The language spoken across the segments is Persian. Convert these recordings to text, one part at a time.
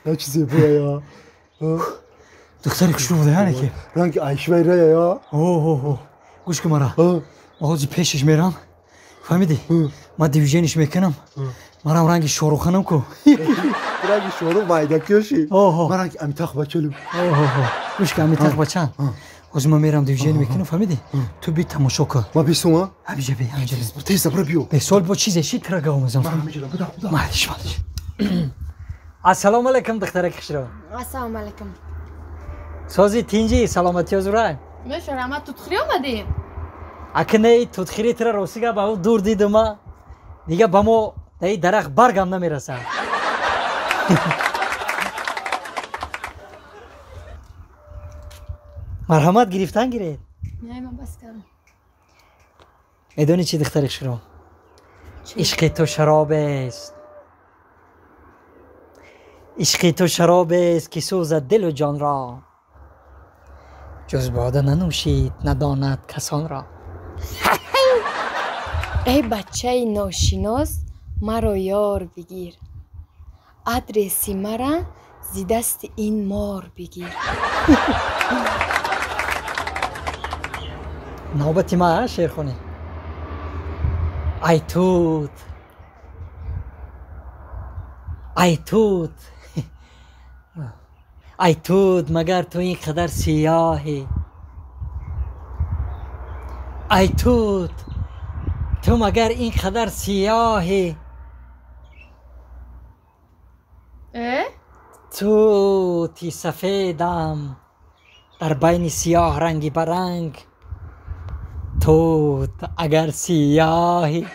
Ne çiziyor bu ya? دختری کشو بوده یعنی که رنگ ایشوریه یا گوش که مرا آجی پیشش میرم فهمیدی ما دیویژنش میکنم مرا رنگ شاروخانم کو رنگ شاروخ وایدکیوشی من رنگ امیتاخ بچلو گوش که امیتاخ بچن آجی ما میرم دیویژن میکنم فهمیدی تو بی تماشا کن ما بیسوما همینجا بی همینجا بی تیز برو بیو به سال با چیزی چی ترا گاو مزم معلش السلام علیکم دختر کشرو السلام علیکم سازی تینجی سلامتی آزورای بشور ما تدخری آمدیم اکنه تدخیری ترا روسیگا با او دور دیدم دیگه با ما دایی درخت برگم نمیرسه مرحمت گرفتن گیرید نه من بس کردم میدونی چی دختر کشرو عشق تو شراب است عشق تو شراب است که سوزد دل و جان را جز باده ننوشید نداند کسان را ای بچه ناشناس مرا یار بگیر آدرس مرا زی دست این مار بگیر نوبتی ما شعر خونی ای توت ای توت ای توت مگر تو اینقدر سیاهی ای توت تو مگر اینقدر سیاهی توتی سفیدم در بین سیاه رنگی برنگ توت اگر سیاهی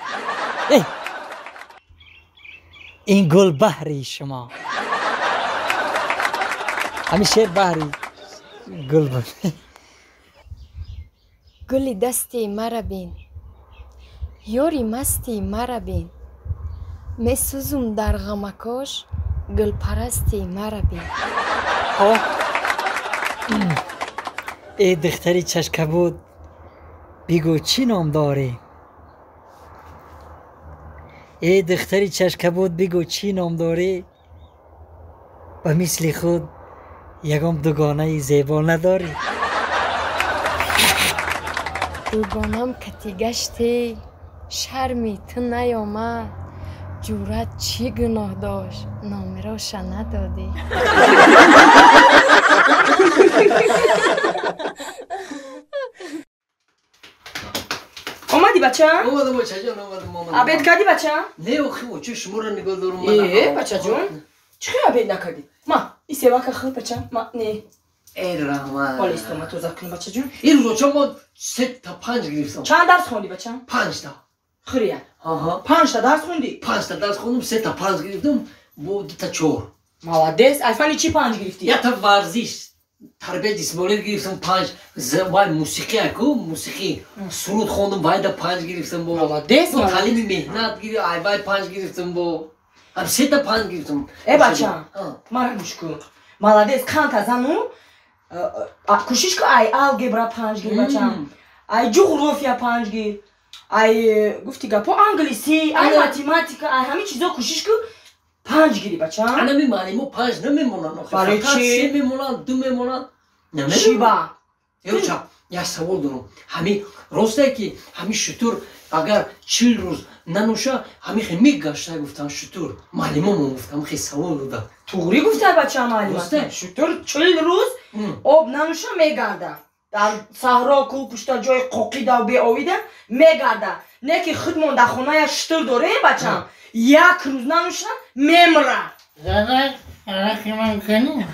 این گل بحری شما همین شعر بحری گل بحری گل دستی مرا بین یاری مستی مرا بین می سوزم در غمکاش گل پرستی مرا بین ای دختری چشکبود بگو چی نام داری ای دختری چشکبود بگو چی نام داری و مثل خود یکم دوگانه زیبا نداری دوگانم کتی گشتی شرمی تو نیامد جورت چی گناه داشت نامه راش ندادی اومدی بچه؟ اومدم بچه جان اومدم عبید کردی بچه؟ نه اخی بچه شما رو نگاه دارم بچه جون چه عبید نکردی؟ ما این سیوک خود بچه؟ ما نه ای رحمت حالا استوما تو کنی بچه جون این روزا چون ما 3 تا 5 گرفتم چند درس خوندی بچه؟ 5 تا خریه 5 5 تا درس خوندی؟ 5 تا درس خوندم 3 تا 5 گرفتم بود 2 تا 4 مولدس الفانی چی 5 گرفتی؟ یا تا ورزش تربیت جسمانی گرفتم 5 وای موسیقی اکو موسیقی سرود خوندم وای دا 5 گرفتم با مولدس با تعلیم مهنت گیری ای وای 5 گرفتم با هم 3 تا 5 گرفتم ای بچه مرا گوش کن مولدس کانت از انو کوشش کن ای الگبرا 5 گیر بچه ای جغرافیا 5 گیر ای گفتی گپو انگلیسی ای ماتماتیکا ای همه چیزا کوشش کن 5 گیری بچه انا میمانیم و 5 نمیمونن برای چی؟ 3 میمونن 2 میمونن چی با؟ یوچا یا سوال دارم همین راسته که همین شطور اگر 40 روز ننوشه همین خیلی گشته گفتن شطور معلمم گفتم خیلی سوال دادم توری گفته بچه معلم شطور 40 روز آب ننوشه میگرده در صحرا کو پشت جای قوقیده و به آویده میگرده نه که خودمون در خونه شطور داره بچه یک روز ننوشه میمره زدک رقی من کنی